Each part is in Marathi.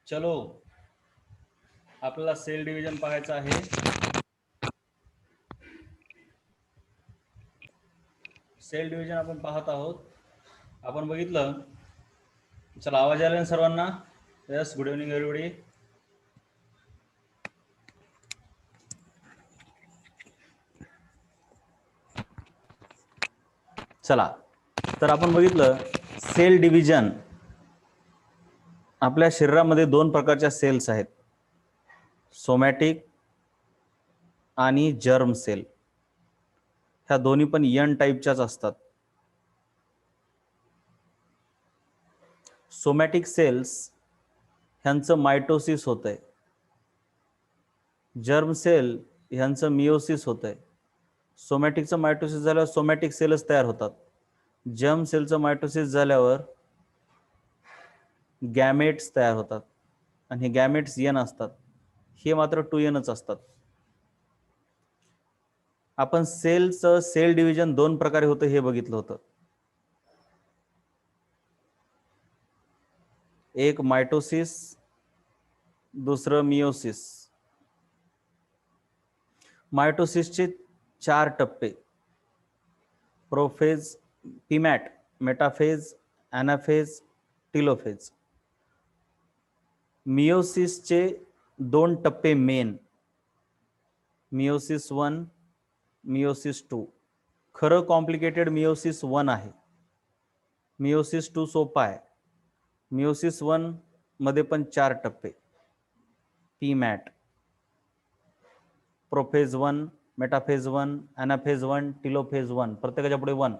चलो आपल्याला सेल डिव्हिजन पाहायचं आहे. सेल डिव्हिजन आपण पाहत आहोत. आपण बघितलं. चला आवाज आला ना सर्वांना? Yes, good evening everybody. चला तर आपण बघितलं सेल डिव्हिजन. आपल्या शरीरामध्ये दोन प्रकारच्या सेल्स आहेत, सोमॅटिक आणि जर्म सेल. ह्या दोन्ही पण यन टाईपच्याच असतात. सोमॅटिक सेल्स ह्यांचं मायटोसिस होत आहे, जर्म सेल ह्यांचं मिओसिस होत आहे. सोमॅटिकचं मायटोसिस झाल्यावर सोमॅटिक सेलच तयार होतात. जर्म सेलचं मायटोसिस झाल्यावर गॅमेट्स तयार होतात आणि हे गॅमेट्स यन असतात, हे मात्र 2Nच असतात. आपण सेलचं सेल डिव्हिजन दोन प्रकारे होतं हे बघितलं होतं. एक मायटोसिस, दुसरं मिओसिस. मायटोसिसचे 4 टप्पे, प्रोफेज, पीमॅट, मेटाफेज, ॲनाफेज, टिलोफेज. मिओसिसचे 2 टप्पे मेन, मिओसिस 1, मिओसिस 2. खरं कॉम्प्लिकेटेड मिओसिस 1 आहे, मिओसिस 2 सोपा आहे. मिओसिस 1 मध्ये पण 4 टप्पे, पीमॅट, प्रोफेज 1, मेटाफेज 1, ॲनाफेज 1, टिलोफेज 1, प्रत्येकाच्या पुढे 1.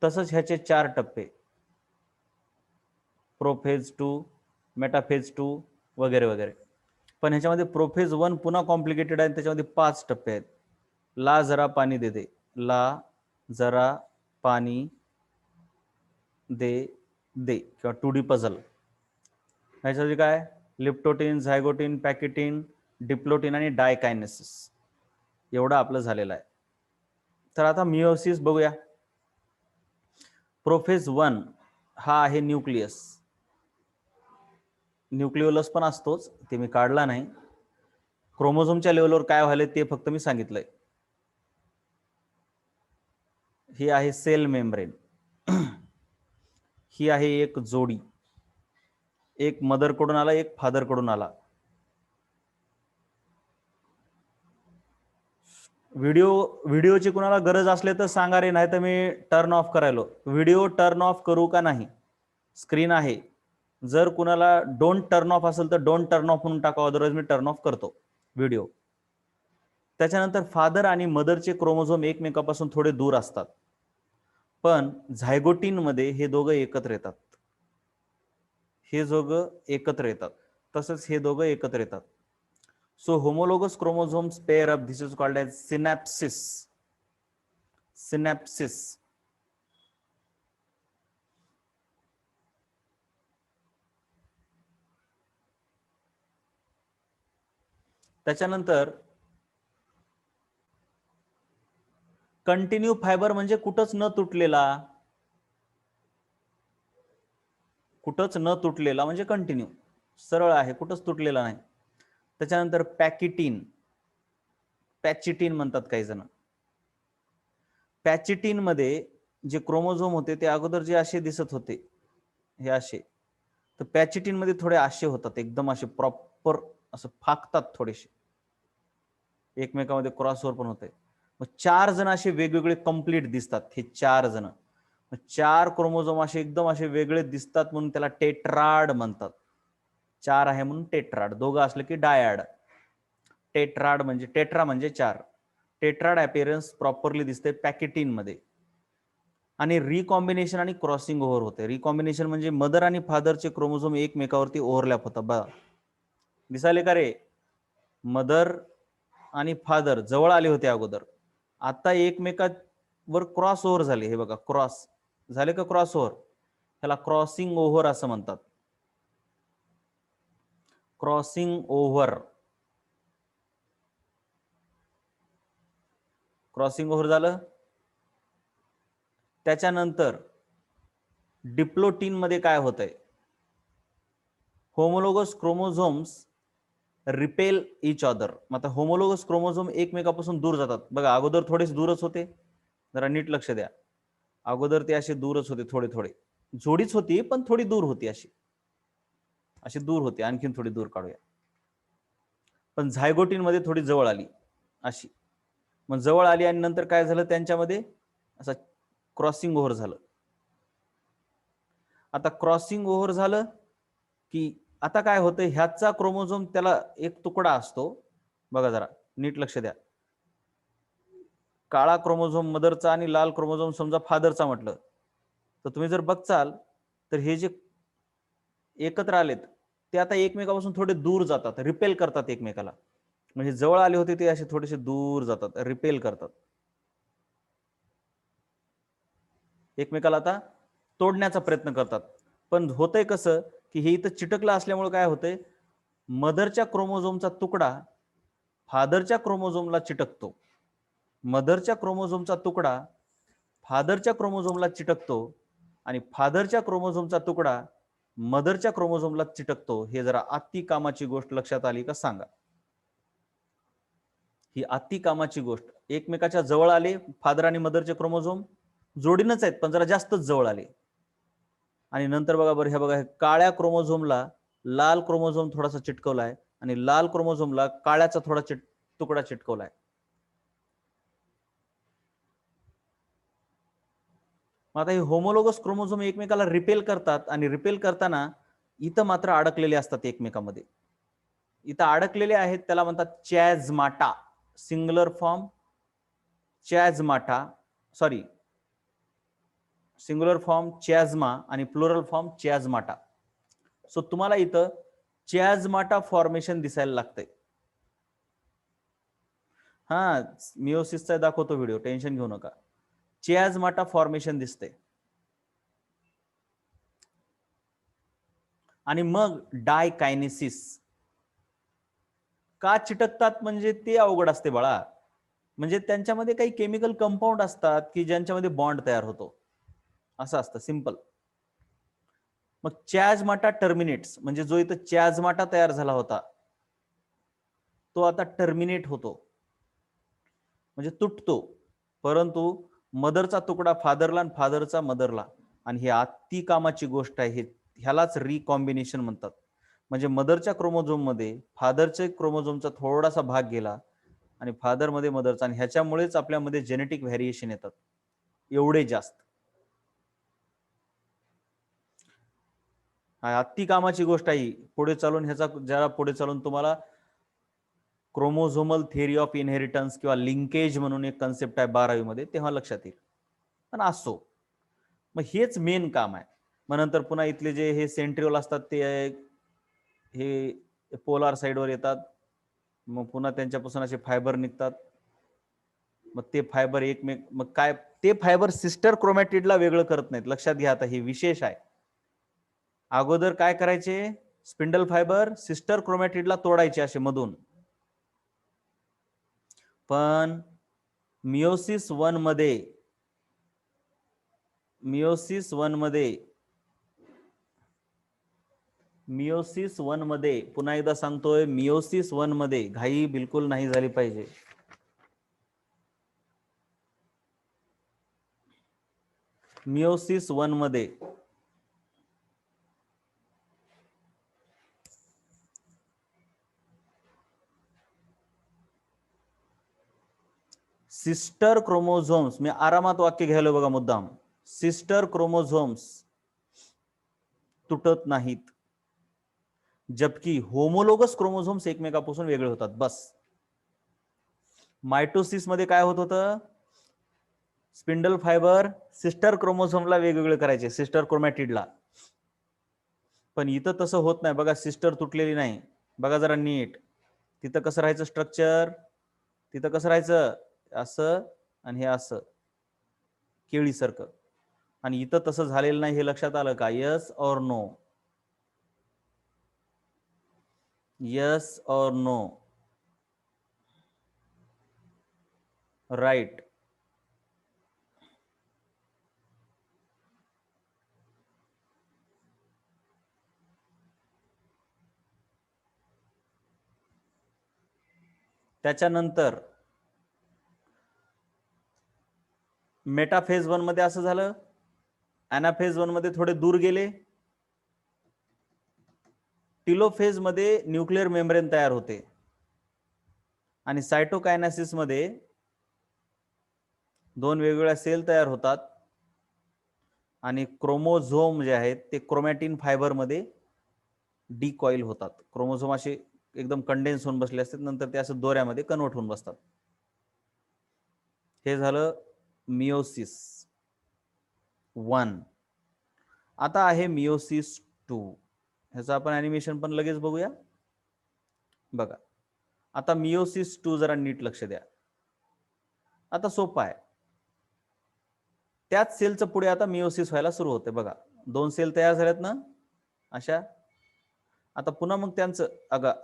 तसंच ह्याचे 4 टप्पे, प्रोफेज 2, मेटाफेज 2 वगैरे वगैरे. पण ह्याच्यामध्ये प्रोफेज 1 पुन्हा कॉम्प्लिकेटेड आहे, त्याच्यामध्ये 5 टप्पे आहेत. ला जरा पाणी दे दे, ला जरा पाणी दे दे, किंवा 2D पझल. ह्याच्यामध्ये काय, लिप्टोटिन, झायगोटिन, पॅकेटिन, डिप्लोटिन आणि डायकायनेसिस. एवढं आपलं झालेलं आहे. तर आता मिओसिस बघूया. प्रोफेज 1 हा आहे न्यूक्लियस. न्यूक्लिओलस पण असतोच, ते मी काढला नाही. क्रोमोझोमच्या लेवलवर काय व्हायला ते फक्त मी सांगितलंय. ही आहे सेल मेम्ब्रेन. ही आहे एक जोडी, एक मदर कडून आला, एक फादर कडून आला. व्हिडिओची कुणाला गरज असले तर सांगा रे, नाही तर मी टर्न ऑफ करायलो. व्हिडिओ टर्न ऑफ करू का नाही? स्क्रीन आहे, जर कुणाला डोंट टर्न ऑफ असेल तर डोंट टर्न ऑफ म्हणून टाका, अदरवाइज मी टर्न ऑफ करतो व्हिडिओ. त्याच्यानंतर फादर आणि मदरचे क्रोमोझोम एकमेकापासून थोडे दूर असतात, पण झायगोटिन मध्ये हे दोघं एकत्र येतात. हे दोघं एकत्र येतात, तसंच हे दोघं एकत्र येतात. So homologous chromosomes pair up, this is called as synapsis. Synapsis. त्याच्यानंतर कंटिन्यू फायबर म्हणजे कुठंच न तुटलेला, कुठंच न तुटलेला म्हणजे कंटिन्यू, सरळ आहे, कुठंच तुटलेला नाही. त्याच्यानंतर पॅकिटिन, पॅचिटिन म्हणतात काही जण. पॅचिटिन मध्ये जे क्रोमोझोम होते ते अगोदर जे असे दिसत होते, हे असे, तर पॅचिटिन मध्ये थोडे असे होतात, एकदम असे प्रॉपर असं फाकतात थोडेसे, एकमेकांमध्ये क्रॉसओव्हर पण होते. मग 4 जण असे वेगवेगळे कंप्लीट दिसतात. हे 4 जण, 4 क्रोमोझोम असे एकदम असे वेगळे दिसतात म्हणून त्याला टेट्राड म्हणतात. 4 आहे म्हणून टेट्राड, दोघं असलं की डायड. टेट्राड म्हणजे, टेट्रा म्हणजे 4. टेट्राड अपीअरन्स प्रॉपरली दिसते पॅकेटिन मध्ये. आणि रिकॉम्बिनेशन आणि क्रॉसिंग ओव्हर होते. रिकॉम्बिनेशन म्हणजे मदर आणि फादरचे क्रोमोझोम एकमेकावरती ओव्हरलॅप होतात. बघा दिसाले का रे, मदर आणि फादर जवळ आले होते अगोदर, आता एकमेकावर क्रॉस ओव्हर झाले. हे बघा, क्रॉस झाले का, क्रॉस ओव्हर, त्याला क्रॉसिंग ओव्हर असं म्हणतात. क्रॉसिंग ओव्हर, क्रॉसिंग ओव्हर झालं. त्याच्यानंतर डिप्लोटिन मध्ये काय होतंय, homologous chromosomes repel each other. आता होमोलोगस क्रोमोझोम एकमेकापासून दूर जातात बघा. अगोदर थोडेच दूरच होते, जरा नीट लक्ष द्या. अगोदर ते असे दूरच होते, थोडे थोडे जोडीच होती पण थोडी दूर होती, अशी अशी दूर होते. आणखीन थोडी दूर काढूया. पण झायगोटीनमध्ये थोडी जवळ आली अशी. मग जवळ आली आणि नंतर काय झालं, त्यांच्यामध्ये असं क्रॉसिंग ओव्हर झालं. आता क्रॉसिंग ओव्हर झालं की आता काय होतं, ह्याचा क्रोमोझोम त्याला एक तुकडा असतो बघा, जरा नीट लक्ष द्या. काळा क्रोमोझोम मदरचा आणि लाल क्रोमोझोम समजा फादरचा म्हटलं, तर तुम्ही जर बघचाल तर हे जे एकत्र आलेत ते आता एकमेकापासून थोडे दूर जातात, रिपेल करतात एकमेकाला. म्हणजे जवळ आले होते ते असे थोडेसे दूर जातात, रिपेल करतात एकमेकाला, आता तोडण्याचा प्रयत्न करतात. पण होतंय कसं की हे इथं चिटकलं असल्यामुळे काय होतंय, मदरच्या क्रोमोझोमचा तुकडा फादरच्या क्रोमोझोमला चिटकतो. मदरच्या क्रोमोझोमचा तुकडा फादरच्या क्रोमोझोमला चिटकतो आणि फादरच्या क्रोमोझोमचा तुकडा मदरच्या क्रोमोझोमला चिटकतो. हे जरा अति कामाची गोष्ट लक्षात आली का सांगा. ही अति कामाची गोष्ट. एकमेकाच्या जवळ आले फादर आणि मदरचे क्रोमोझोम, जोडीनच आहेत पण जरा जास्तच जवळ आले. आणि नंतर बघा बरं, हे बघा, काळ्या क्रोमोझोमला लाल क्रोमोझोम थोडासा चिटकवलाय आणि लाल क्रोमोझोमला काळ्याचा थोडा तुकडा चिटकवलाय. आता हे होमोलोगस क्रोमोझोम एकमेकाला रिपेल करतात आणि रिपेल करताना इथं मात्र अडकलेले असतात एकमेकांमध्ये. इथं अडकलेले आहेत त्याला म्हणतात chiasmata. Singular form chiasmata, sorry singular form chiasma आणि प्लुरल फॉर्म चॅझमाटा. सो तुम्हाला इथं चॅझमाटा फॉर्मेशन दिसायला लागतंय. हा, मिओसिसचा दाखवतो व्हिडिओ, टेन्शन घेऊ नका. चॅझमाटा फॉर्मेशन दिसते. आणि मग डायकायनेसिस. का चिटकतात म्हणजे ते अवघड असते बाळा. म्हणजे त्यांच्यामध्ये काही केमिकल कंपाऊंड असतात की ज्यांच्यामध्ये बॉन्ड तयार होतो, असं असतं सिंपल. मग चॅझमाटा टर्मिनेट्स, म्हणजे जो इथं चॅझमाटा तयार झाला होता तो आता टर्मिनेट होतो, म्हणजे तुटतो. परंतु मदरचा तुकडा फादरला आणि फादरचा मदरला. आणि ही अति कामाची गोष्ट आहे, ह्यालाच रिकॉम्बिनेशन म्हणतात. म्हणजे मदरच्या क्रोमोझोम मध्ये फादरच्या क्रोमोझोमचा थोडासा भाग गेला आणि फादर मध्ये मदरचा, आणि ह्याच्यामुळेच आपल्यामध्ये जेनेटिक व्हेरिएशन येतात एवढे जास्त. अति कामाची गोष्ट आहे. पुढे चालून ह्याचा जरा पुढे चालून तुम्हाला क्रोमोझोमल थिअरी ऑफ इनहेरिटन्स किंवा लिंकेज म्हणून एक कन्सेप्ट आहे 12वी मध्ये, तेव्हा लक्षात येईल. पण असो, मग हेच मेन काम आहे. मग नंतर पुन्हा इथले जे हे सेंट्रिओल असतात ते हे पोलार साइडवर येतात. मग पुन्हा त्यांच्यापासून असे फायबर निघतात. मग ते फायबर मग काय, ते फायबर सिस्टर क्रोमॅटिडला वेगळं करत नाहीत. लक्षात घ्या, आता हे विशेष आहे. अगोदर काय करायचे, स्पिंडल फायबर सिस्टर क्रोमॅटिडला तोडायचे असे मधून. पण मिओसिस वन मध्ये पुन्हा एकदा सांगतोय, मिओसिस वन मध्ये घाई बिलकुल नाही झाली पाहिजे. मिओसिस वन मध्ये सिस्टर क्रोमोझोम्स, मी आरामात वाक्य घ्यायला बघा मुद्दाम, सिस्टर क्रोमोझोम्स तुटत नाहीत, जबकि होमोलोगस क्रोमोझोम्स एकमेकापासून वेगळे होतात. बस. मायटोसिस मध्ये काय होत होतं, स्पिंडल फायबर सिस्टर क्रोमोझोमला वेगवेगळे करायचे, सिस्टर क्रोमॅटिडला. पण इथं तसं होत नाही बघा, सिस्टर तुटलेली नाही. बघा जरा नीट, तिथं कसं राहायचं स्ट्रक्चर, तिथं कसं राहायचं, असं आणि हे असं केळीसारखं. आणि इथं तसं झालेलं नाही, हे लक्षात आलं का? यस और नो? यस और नो? राइट. त्याच्यानंतर मेटाफेज 1 मध्ये असं झालं, अॅनाफेज 1 मध्ये थोडे दूर गेले, टिलोफेज मध्ये न्यूक्लिअर मेम्ब्रेन तयार होते आणि सायटोकायनासिस मध्ये दोन वेगवेगळ्या सेल तयार होतात आणि क्रोमोझोम जे आहेत ते क्रोमॅटिन फायबर मध्ये डिकॉईल होतात. क्रोमोझोम असे एकदम कंडेन्स होऊन बसले असतात, नंतर ते असं दोऱ्यामध्ये कन्वर्ट होऊन बसतात. हे झालं मिओसिस 1. आता आहे मिओसिस 2. ह्याचं आपण ॲनिमेशन पण लगेच बघूया. बघा, आता मिओसिस 2 जरा नीट लक्ष द्या. आता सोपं आहे. त्याच सेलचं पुढे आता मिओसिस व्हायला सुरू होते. बघा, 2 सेल तयार झाल्यात ना अशा. आता पुन्हा मग त्यांचं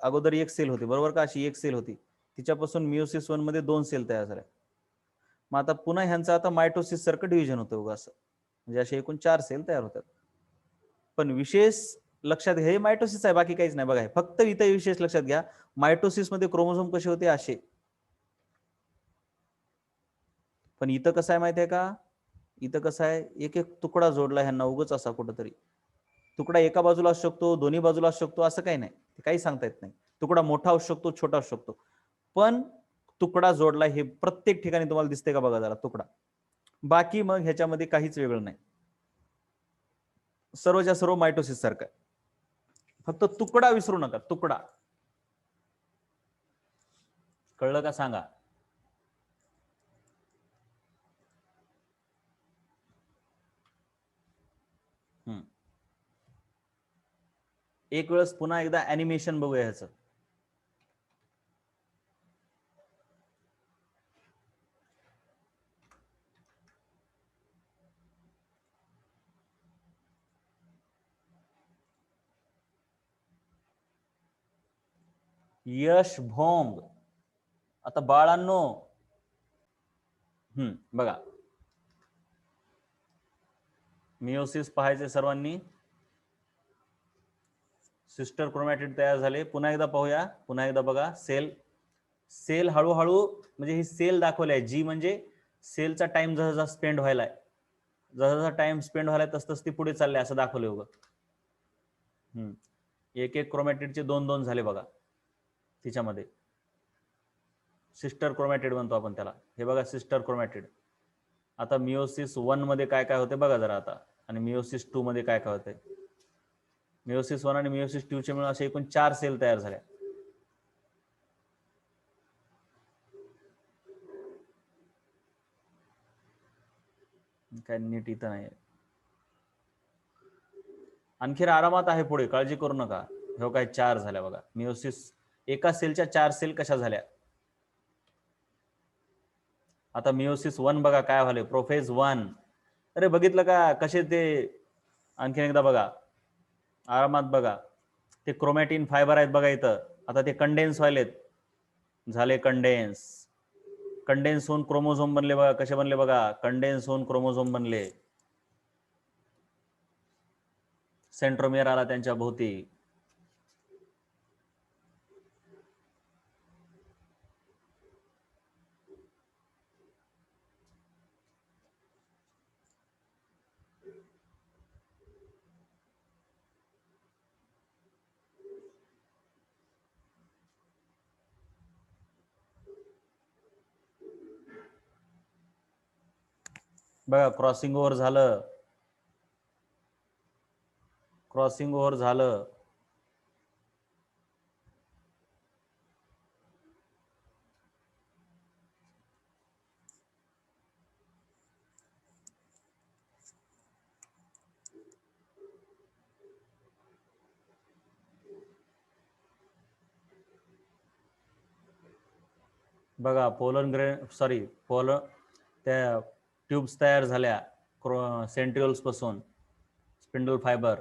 अगोदर एक सेल होती बरोबर का, अशी एक सेल होती, तिच्यापासून मिओसिस 1 मध्ये 2 सेल तयार झाल्या. मग आता पुन्हा ह्यांचं आता मायटोसिस सारखं डिव्हिजन होतं उगा असं, म्हणजे असे एकूण 4 सेल तयार होतात. पण विशेष लक्षात घ्या, हे मायटोसिस आहे, बाकी काहीच नाही. बघा, फक्त इथं विशेष लक्षात घ्या, मायटोसिस मध्ये क्रोमोझोम कसे होते असे, पण इथं कसं आहे माहिती आहे का, इथं कसं आहे, एक एक तुकडा जोडला ह्यांना उगच असा कुठंतरी. तुकडा एका बाजूला असू शकतो, दोन्ही बाजूला असू शकतो, असं काही नाही, काही सांगता येत नाही. तुकडा मोठा असू शकतो, छोटा असू शकतो, पण तुकडा जोडला हे प्रत्येक ठिकाणी तुम्हाला दिसते का बघा जरा तुकडा. बाकी मग ह्याच्यामध्ये काहीच वेगळं नाही, सर्वच्या सर्व मायटोसिस सारखं. फक्त तुकडा विसरू नका, तुकडा. कळलं का सांगा. एक वेळेस पुन्हा एकदा ॲनिमेशन बघूया ह्याचं. यश भोंग. आता बाळांनो, बघा, मिओसिस पाहायचे सर्वांनी. सिस्टर क्रोमॅटिड तयार झाले. पुन्हा एकदा पाहूया, पुन्हा एकदा बघा. सेल हळूहळू, म्हणजे ही सेल दाखवली आहे, जी म्हणजे सेलचा टाइम जसा स्पेंड व्हायलाय, जसा टाइम स्पेंड व्हायला तस ती पुढे चालले असं दाखवले उगं. एक एक क्रोमॅटिडचे 2-2 झाले बघा तिच्यामध्ये. सिस्टर क्रोमॅटिड म्हणतो आपण त्याला. हे बघा, सिस्टर क्रोमॅटिड. आता मिओसिस 1 मध्ये काय काय होते बघा जरा आता, आणि मिओसिस 2 मध्ये काय काय होते. मिओसिस 1 आणि मिओसिस 2 चे मिळून असे एकूण 4 सेल तयार झाल्या. काय नीट इथं नाही, आणखी आरामात आहे पुढे, काळजी करू नका. हे काय 4 झाल्या बघा. मिओसिस, एका सेलच्या 4 सेल कशा झाल्या. आता मिओसिस 1 बघा काय झाले, प्रोफेज 1. अरे बघितलं का कसे ते, आणखीन एकदा बघा, आरामात बघा. ते क्रोमॅटिन फायबर आहेत बघा इथं. आता ते कंडेन्स व्हायलेत, झाले कंडेन्स. कंडेन्स होऊन क्रोमोझोम बनले बघा, कसे बनले बघा, कंडेन्स होऊन क्रोमोझोम बनले. सेंट्रोमियर आला त्यांच्या भोवती. बघा, क्रॉसिंग ओव्हर झालं, क्रॉसिंग ओव्हर झालं. बघा, त्या ट्यूब्स तयार झाल्या सेंट्रिओल्स पासून, spindle fibre.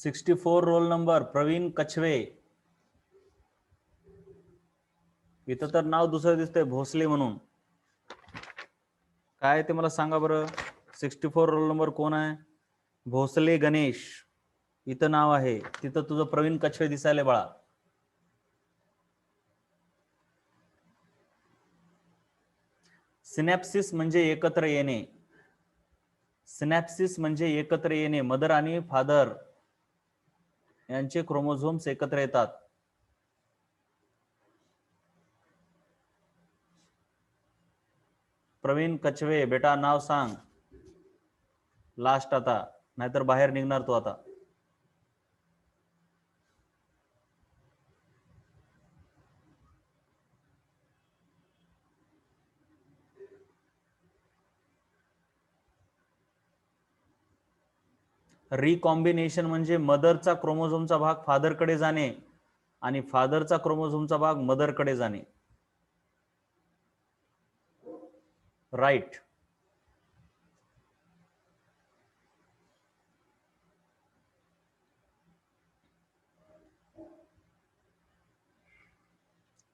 64 roll number Praveen Kachhave. इथं तर नाव दुसरं दिसतंय, भोसले म्हणून. काय ते मला सांगा बरं. 64 रोल नंबर कोण आहे? भोसले गणेश इथं नाव आहे, तिथं तुझं प्रवीण कछवे दिसायला बाळा. सिनॅप्सिस म्हणजे एकत्र येणे. सिनॅप्सिस म्हणजे एकत्र येणे. मदर आणि फादर यांचे क्रोमोझोम्स एकत्र येतात. प्रवीण कछवे बेटा नाव सांग लास्ट आता, नाहीतर बाहेर निघणार तो आता. रिकॉम्बिनेशन म्हणजे मदरचा क्रोमोझोमचा भाग फादरकडे जाणे आणि फादरचा क्रोमोझोमचा भाग मदरकडे जाणे. राईट.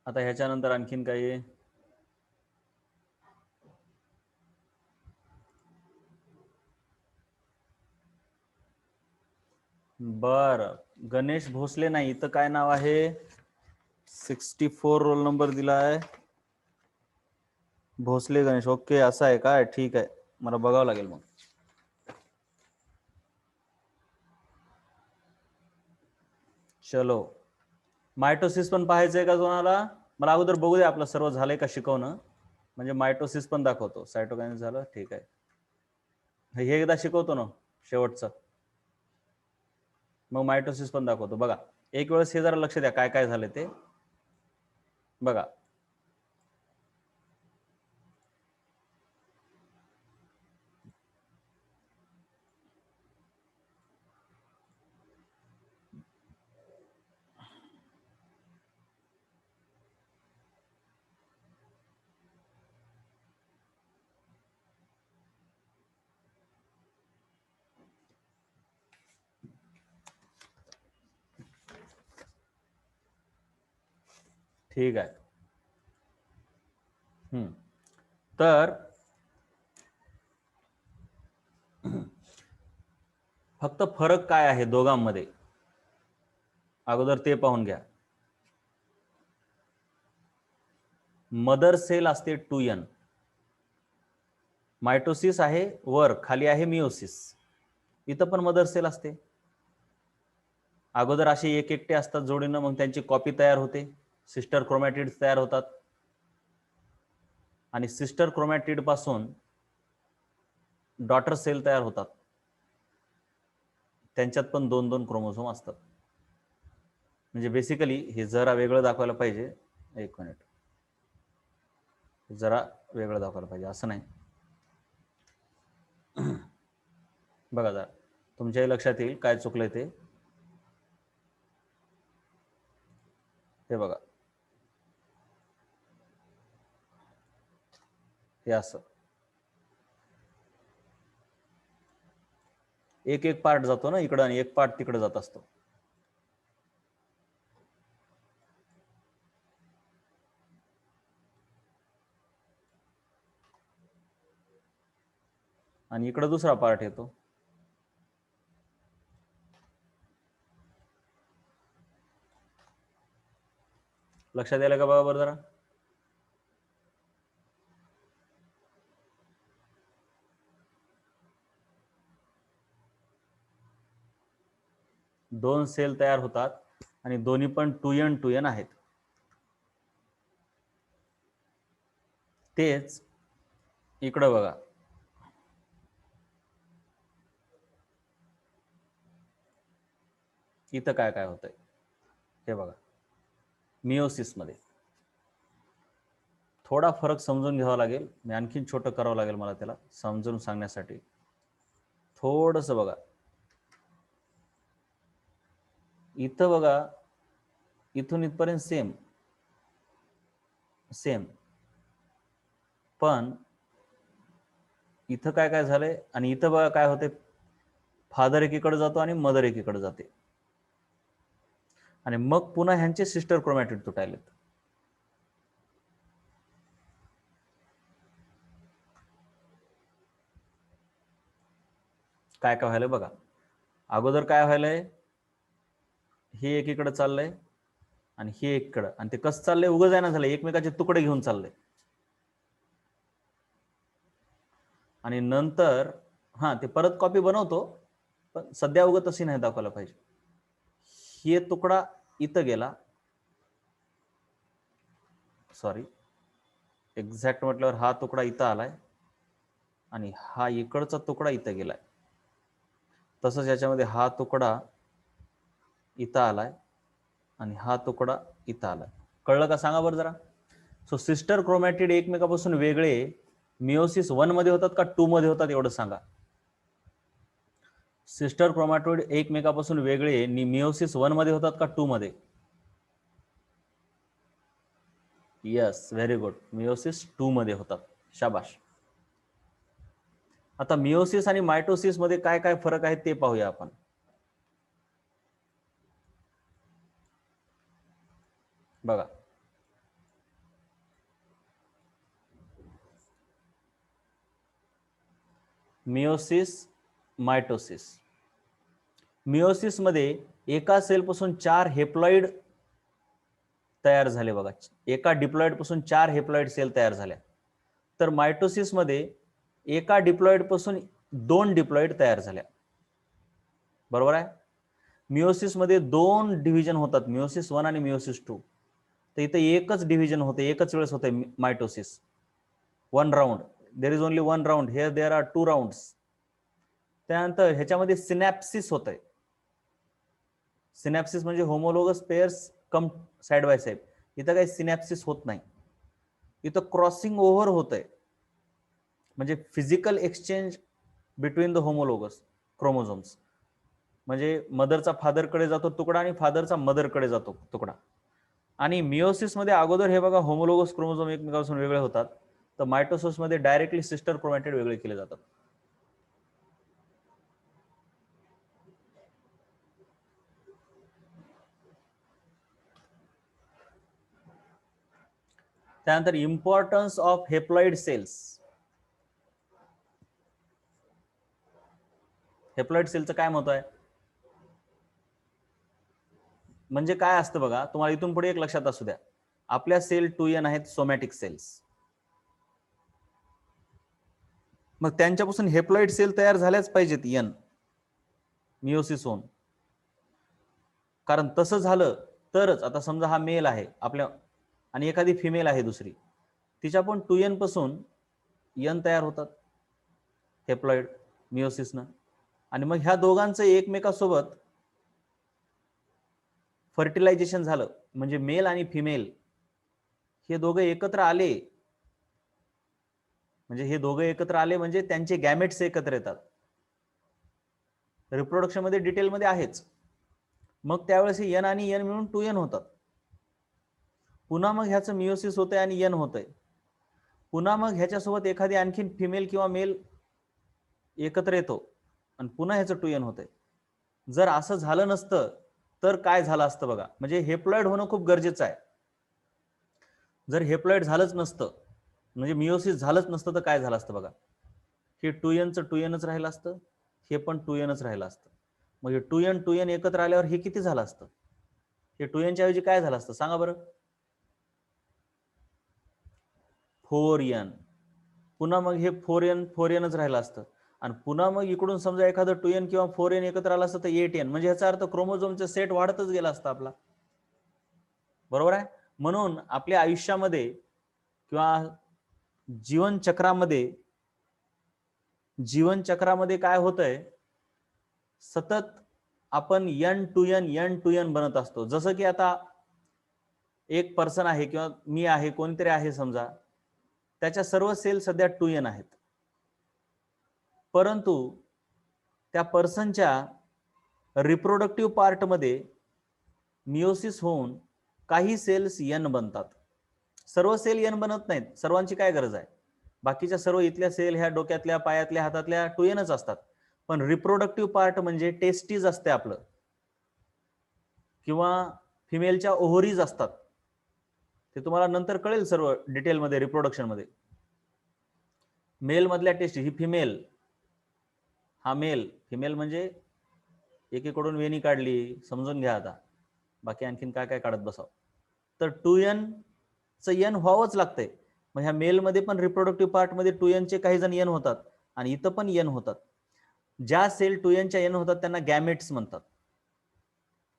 आता ह्याच्यानंतर आणखीन काही आहे? बर, गणेश भोसले नाही, इथं काय नाव आहे? 64 रोल नंबर दिलाय भोसले गणेश. ओके, असं आहे काय? ठीक आहे, मला बघावं लागेल मग. चलो, मायटोसिस पण पाहायचंय का तुम्हाला? मला अगोदर बघू दे आपलं सर्व झालंय का शिकवणं, म्हणजे मायटोसिस पण दाखवतो. सायटोकाइनेसिस झालं, ठीक आहे. हे एकदा शिकवतो ना शेवटचं, मग मायटोसिस पण दाखवतो. बघा एक वेळेस हे जरा लक्ष द्या काय काय झालं ते बघा. ठीक आहे. तर फक्त फरक काय आहे दोघांमध्ये अगोदर ते पाहून घ्या. मदर सेल असते 2n, मायटोसिस आहे वर, खाली आहे मिओसिस. इथं पण मदर सेल असते. अगोदर असे एक एकटे असतात जोडीनं, मग त्यांची कॉपी तयार होते, सिस्टर क्रोमॅटिड्स तयार होतात आणि सिस्टर क्रोमॅटिड पासून डॉटर सेल तयार होतात. त्यांच्यात पण 2-2 क्रोमोझोम असतात. म्हणजे बेसिकली हे जरा वेगळं दाखवायला पाहिजे. एक मिनिट, जरा वेगळं दाखवायला पाहिजे, असं नाही. बघा जरा तुमच्याही लक्षात येईल काय चुकलंय ते. हे बघा, हे असं एक एक पार्ट जातो ना इकडं आणि एक पार्ट तिकडे जात असतो. आणि इकडं दुसरा पार्ट येतो. लक्षात यायला का बघा बरं जरा. दोन सेल तयार होतात आणि दोन्ही पण 2n आहेत. तेच इकडं बघा, इथं काय काय होतंय हे बघा. मिओसिस मध्ये थोडा फरक समजून घ्यावा लागेल, मी आणखीन छोटं करावं लागेल मला त्याला समजून सांगण्यासाठी. थोडंसं बघा, इथं बघा, इथून इथपर्यंत सेम सेम, पण इथं काय काय झालंय आणि इथं बघा काय होते, फादर एकीकडे जातो आणि मदर एकीकडे जाते. आणि मग पुन्हा ह्यांचे सिस्टर क्रोमॅटिड तुटायलेत. काय काय व्हायलंय बघा. अगोदर काय व्हायलंय, हे एकीकडे चाललंय आणि हे एकीकडं, आणि ते कसं चाललंय, उगं जायना झालंय, एकमेकाचे तुकडे घेऊन चाललंय. आणि नंतर ते परत कॉपी बनवतो, पण सध्या उगं तशी नाही दाखवायला पाहिजे. हे तुकडा इथं गेला, सॉरी एक्झॅक्ट म्हटल्यावर हा तुकडा इथं आलाय आणि हा इकडचा तुकडा इथं गेलाय. तसंच याच्यामध्ये हा तुकडा इथं आलाय आणि हा तुकडा इथं आलाय. कळलं का सांगा बरं जरा. सो सिस्टर क्रोमॅटिड एकमेकापासून वेगळे मिओसिस 1 मध्ये होतात का 2 मध्ये होतात, एवढं सांगा. सिस्टर क्रोमॅटिड एकमेकापासून वेगळे मिओसिस 1 मध्ये होतात का 2 मध्ये? यस, व्हेरी गुड, मिओसिस 2 मध्ये होतात. शाबाश. आता मिओसिस आणि मायटोसिस मध्ये काय काय फरक आहेत ते पाहूया आपण. बघा, मिओसिस, मायटोसिस. मिओसिस मध्ये एका सेल पासून 4 हेप्लॉइड तयार झाले बघा. एका डिप्लॉइड पासून 4 हेप्लॉइड सेल तयार झाल्या. तर मायटोसिस मध्ये एका डिप्लॉइड पासून 2 डिप्लॉइड तयार झाल्या. बरोबर आहे. मिओसिस मध्ये 2 डिव्हिजन होतात, मिओसिस 1 आणि मिओसिस 2. तर इथे एकच डिव्हिजन होते, एकच वेळेस होते mitosis. 1 round. There is only 1 round. Here there are 2 rounds. त्यानंतर ह्याच्यामध्ये सिनॅप्सिस होत आहे. सिनॅप्सिस म्हणजे homologous pairs come side by side. इथं काही सिनॅप्सिस होत नाही, इथं क्रॉसिंग ओव्हर होत आहे. म्हणजे physical exchange between the homologous chromosomes. म्हणजे मदरचा फादरकडे जातो तुकडा आणि फादरचा मदरकडे जातो तुकडा. आणि मिओसिस मध्ये अगोदर हे बघा, होमोलोगस क्रोमोझोम एकमेकांपासून वेगळे होतात. तर मायटोसिस मध्ये डायरेक्टली सिस्टर क्रोमॅटिड वेगळे केले जातात. त्यानंतर importance of haploid cells. Haploid सेलचं काय महत्व आहे, म्हणजे काय असतं बघा, तुम्हाला इथून पुढे एक लक्षात असू द्या. आपल्या सेल 2n आहेत, सोमॅटिक सेल्स. मग त्यांच्यापासून हेप्लॉइड सेल तयार झाल्याच पाहिजेत n मिओसिस होऊन. कारण तसं झालं तरच, आता समजा हा मेल आहे आपल्या आणि एखादी फिमेल आहे दुसरी, तिच्या पण 2n पासून n तयार होतात हेप्लॉइड मिओसिसनं. आणि मग ह्या दोघांचं एकमेकासोबत फर्टिलायझेशन झालं, म्हणजे मेल आणि फिमेल हे दोघे एकत्र आले, म्हणजे त्यांचे गॅमेट्स एकत्र येतात. रिप्रोडक्शन मध्ये डिटेलमध्ये आहेच. मग त्यावेळेस n आणि n मिळून 2n होतात. पुन्हा मग ह्याचं मिओसिस होतंय आणि n होतंय. पुन्हा मग ह्याच्यासोबत एखादी आणखीन फिमेल किंवा मेल एकत्र येतो आणि पुन्हा ह्याचं 2n होतंय. जर असं झालं नसतं तर काय झालं असतं बघा. म्हणजे हेप्लॉइड होणं खूप गरजेचं आहे. जर हेप्लॉइड झालंच नसतं, म्हणजे मिओसिस झालंच नसतं, तर काय झालं असतं बघा. हे 2nचं 2nच राहिलं असतं, हे पण 2nच राहिलं असतं. मग हे 2n एकत्र आल्यावर हे किती झालं असतं, हे 2nच्या ऐवजी काय झालं असतं सांगा बरं. 4n. पुन्हा मग हे 4nच राहिलं असतं. आणि पुन्हा मग इकडून समजा एखादं 2n किंवा 4n एकत्र आलं असतं तर 8n. म्हणजे याचा अर्थ क्रोमोझोमचा सेट वाढतच गेला असता आपला. बरोबर आहे. म्हणून आपल्या आयुष्यामध्ये किंवा जीवनचक्रामध्ये काय होतंय, सतत आपण n बनत असतो. जसं की आता एक पर्सन आहे किंवा मी आहे, कोणतरी आहे समजा, त्याच्या सर्व सेल सध्या 2n आहेत. परंतु त्या पर्सनच्या रिप्रोडक्टिव्ह पार्टमध्ये मिओसिस होऊन काही सेल्स n बनतात. सर्व सेल n बनत नाहीत. सर्वांची काय गरज आहे, बाकीच्या सर्व इथल्या सेल ह्या डोक्यातल्या, पायातल्या, हातातल्या 2nच असतात. पण रिप्रोडक्टिव्ह पार्ट म्हणजे टेस्टीज असते आपलं, किंवा फिमेलच्या ओव्हरीज असतात, ते तुम्हाला नंतर कळेल सर्व डिटेलमध्ये रिप्रोडक्शन मध्ये. मेल मधल्या टेस्ट, ही फिमेल, हा मेल. फिमेल म्हणजे एकीकडून वेणी काढली, समजून घ्या आता, बाकी आणखीन काय काय काढत बसाव. तर 2n चं n व्हावंच लागतंय. मग ह्या मेलमध्ये पण रिप्रोडक्टिव्ह पार्टमध्ये 2n चे काही जण n होतात आणि इथं पण n होतात. ज्या सेल 2n च्या n होतात त्यांना गॅमेट्स म्हणतात,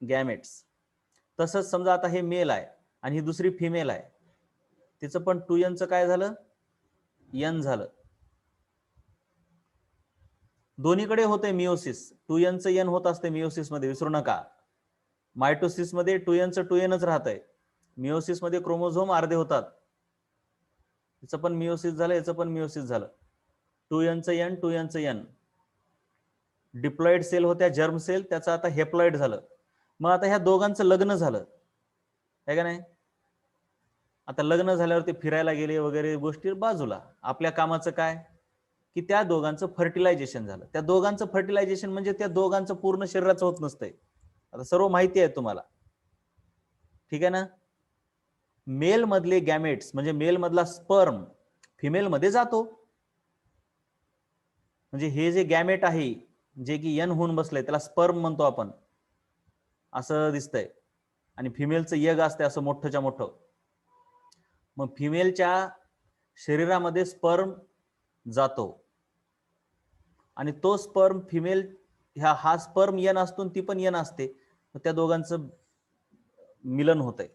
गॅमेट्स. तसंच समजा आता हे मेल आहे आणि ही दुसरी फिमेल आहे, तिचं पण 2n चं काय झालं, n झालं. दोन्हीकडे होते मिओसिस, 2n चं n होत असते मिओसिस मध्ये, विसरू नका. मायटोसिस मध्ये 2n चं 2nच राहतंय, मिओसिस मध्ये क्रोमोझोम अर्धे होतात. याचं पण मिओसिस झालं, याचं पण मिओसिस झालं. 2n चं n, 2n चं n. डिप्लॉइड सेल होत्या जर्म सेल, त्याचं आता हेप्लॉइड झालं. मग आता ह्या दोघांचं लग्न झालं आहे का नाही. आता लग्न झाल्यावर ते फिरायला गेले वगैरे गोष्टी बाजूला, आपल्या कामाचं काय की त्या दोघांचं फर्टिलायझेशन झालं. त्या दोघांचं फर्टिलायझेशन म्हणजे त्या दोघांचं पूर्ण शरीराचं होत नसतंय, आता सर्व माहिती आहे तुम्हाला, ठीक आहे ना. मेल मधले गॅमेट्स म्हणजे मेल मधला स्पर्म फिमेल मध्ये जातो, म्हणजे हे जे गॅमेट आहे जे की n होऊन बसलंय त्याला स्पर्म म्हणतो आपण, असं दिसतंय. आणि फिमेलचं यग असते असं मोठंच्या मोठं. मग फिमेलच्या शरीरामध्ये स्पर्म जातो आणि तो स्पर्म फिमेल, हा स्पर्म n असतो ती पण n असते, त्या दोघांचं मिलन होतंय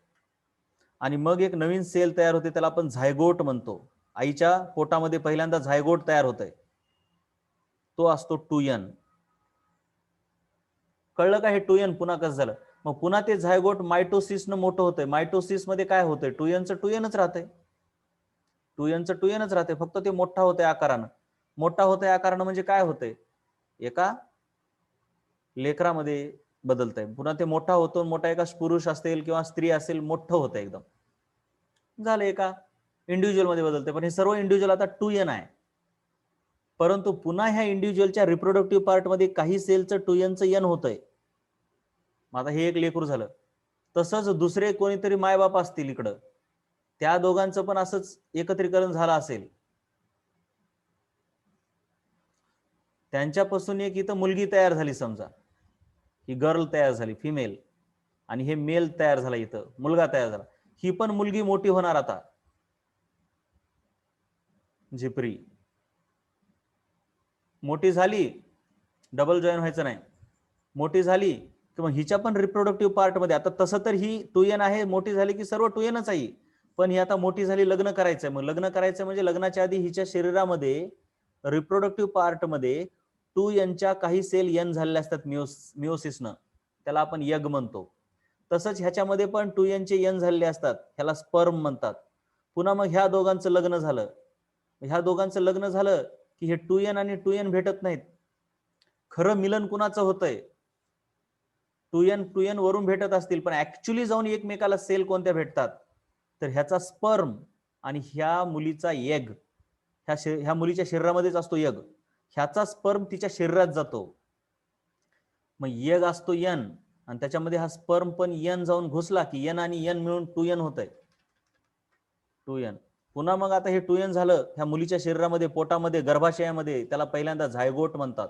आणि मग एक नवीन सेल तयार होते, त्याला आपण झायगोट म्हणतो. आईच्या पोटामध्ये पहिल्यांदा झायगोट तयार होतंय, तो असतो 2n. कळलं का हे 2n पुन्हा कसं झालं. मग पुन्हा ते झायगोट मायटोसिसनं मोठं होतंय. मायटोसिस मध्ये काय होतंय, 2n चं 2nच राहतंय, 2n चं 2nच राहते, फक्त ते मोठा होतंय आकारानं. मोठा होतंय आकारानं म्हणजे काय होतंय, एका लेकरामध्ये बदलतंय. पुन्हा ते मोठा होतो, मोठा एका पुरुष असेल किंवा स्त्री असेल, मोठं होतं एकदम, झालं एका इंडिव्हिज्युअल मध्ये बदलतंय. पण हे सर्व इंडिव्हिज्युअल आता 2n आहे. परंतु पुन्हा ह्या इंडिव्हिज्युअलच्या रिप्रोडक्टिव्ह पार्टमध्ये काही सेलचं 2n चं n होतंय. मग आता हे एक लेकरू झालं. तसंच दुसरे कोणीतरी मायबाप असतील इकडं, त्या दोघांचं पण असंच एकत्रीकरण झालं असेल, त्यांच्यापासून एक इथं मुलगी तयार झाली, समजा ही गर्ल तयार झाली फिमेल, आणि हे मेल तयार झाला, इथं मुलगा तयार झाला. ही पण मुलगी मोठी होणार आता, झिपरी मोठी झाली, डबल जॉईन व्हायचं नाही, मोठी झाली किंवा हिच्या पण रिप्रोडक्टिव्ह पार्ट मध्ये, आता तसं तर ही 2n आहे, मोठी झाली की सर्व 2nच आहे, पण ही आता मोठी झाली, लग्न करायचंय. मग लग्न करायचं म्हणजे लग्नाच्या आधी हिच्या शरीरामध्ये रिप्रोडक्टिव्ह पार्ट मध्ये 2n च्या काही सेल n झालेले असतात मिओसिसनं, त्याला आपण यग म्हणतो. तसंच ह्याच्यामध्ये पण 2n चे n झालेले असतात, ह्याला स्पर्म म्हणतात. पुन्हा मग ह्या दोघांचं लग्न झालं, ह्या दोघांचं लग्न झालं की हे 2n आणि 2n भेटत नाहीत. खरं मिलन कुणाचं होतंय, 2n वरून भेटत असतील, पण ऍक्च्युली जाऊन एकमेकाला सेल कोणत्या भेटतात, तर ह्याचा स्पर्म आणि ह्या मुलीचा एग, ह्या मुलीच्या शरीरामध्येच असतो यग, ह्याचा स्पर्म तिच्या शरीरात जातो. मग यग असतो n आणि त्याच्यामध्ये हा स्पर्म पण n जाऊन घुसला की n आणि n मिळून 2n होतंय, 2n. पुन्हा मग आता हे 2n झालं ह्या मुलीच्या शरीरामध्ये, पोटामध्ये, गर्भाशयामध्ये, त्याला पहिल्यांदा झायगोट म्हणतात.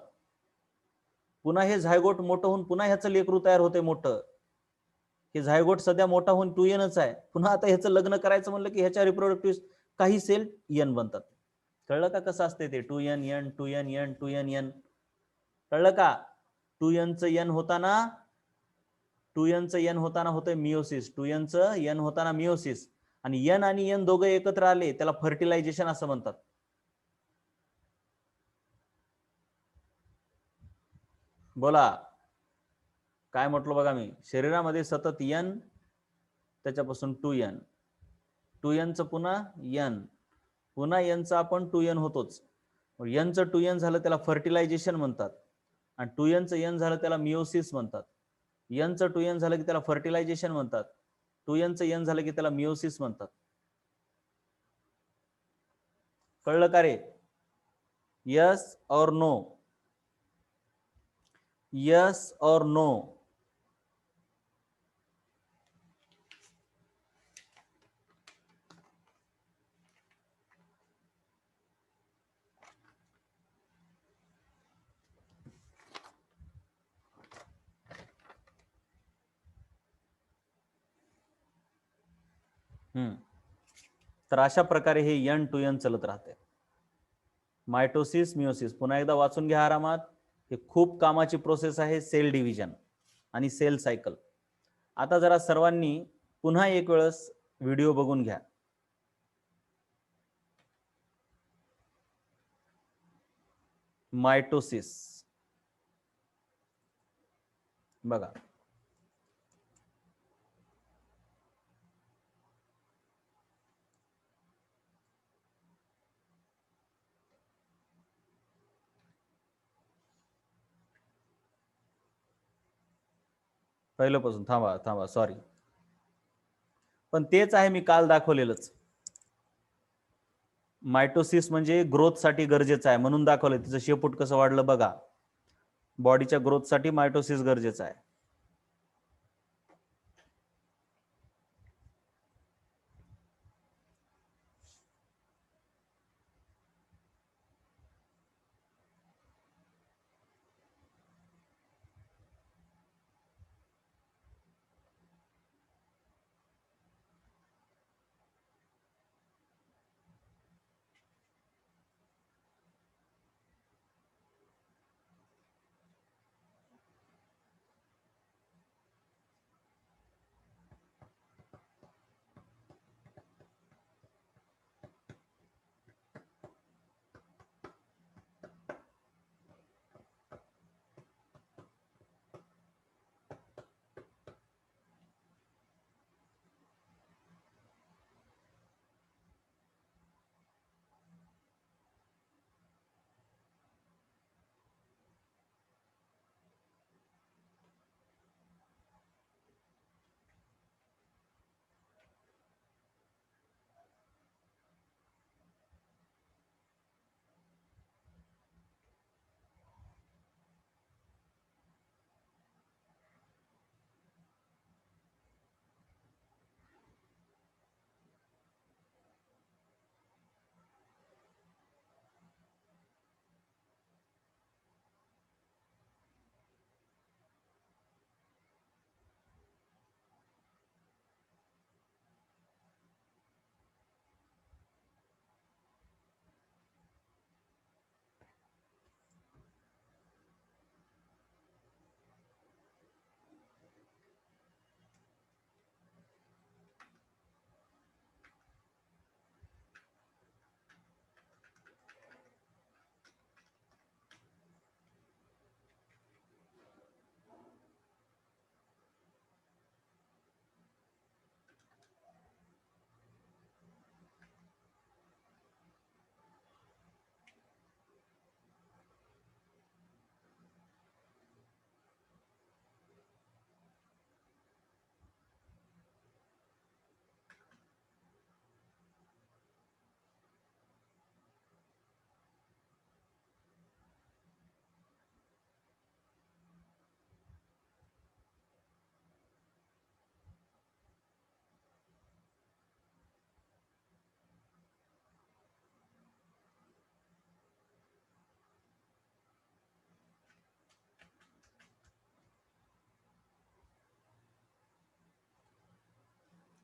पुन्हा हे झायगोट मोठं होऊन पुन्हा ह्याचं लेकरू तयार होते मोठं. हे झायगोट सध्या मोठा होऊन 2nच आहे. पुन्हा आता ह्याचं लग्न करायचं म्हणलं की ह्याच्या रिप्रोडक्टिव्ह काही सेल n बनतात. कळलं का कसं असते ते, 2n n 2n n 2n n. कळलं का, 2n चं n होताना, 2n चं n होताना होतंय मिओसिस, 2n चं n होताना मिओसिस, आणि n आणि n दोघं एकत्र आले त्याला फर्टिलायझेशन असं म्हणतात. बोला काय म्हटलो बघा मी, शरीरामध्ये सतत n, त्याच्यापासून 2n, 2n चं पुन्हा n, पुन्हा n चं आपण 2n होतोच. n चं 2n झालं त्याला फर्टिलायझेशन म्हणतात, आणि 2n चं n झालं त्याला मिओसिस म्हणतात. n चं 2n झालं की त्याला फर्टिलायझेशन म्हणतात, 2n चं n झालं की त्याला मिओसिस म्हणतात. कळलं का रे, यस और नो, यस और नो. तर अशा प्रकारे हे N to N चलत राहते. मायटोसिस मिओसिस पुन्हा एकदा वाचून घ्या आरामात. हे खूप कामाची प्रोसेस आहे, सेल डिव्हिजन आणि सेल सायकल. आता जरा सर्वांनी पुन्हा एक वेळेस व्हिडिओ बघून घ्या. मायटोसिस बघा, पहिल्यापासून थांबा सॉरी, पण तेच आहे मी काल दाखवलेलंच. मायटोसिस म्हणजे ग्रोथसाठी गरजेचं आहे म्हणून दाखवलं. तिचं शेपूट कसं वाढलं बघा. बॉडीच्या ग्रोथसाठी मायटोसिस गरजेचं आहे.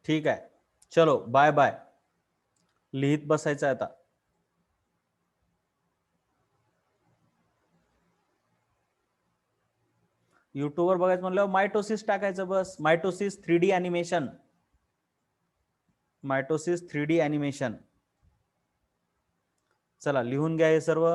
ठीक आहे, चलो बाय बाय. लिहित बसायचं आता. युट्यूबवर बघायचं म्हणल्यावर मायटोसिस टाकायचं बस. Mitosis 3D animation. Mitosis 3D animation. चला लिहून घ्या हे सर्व.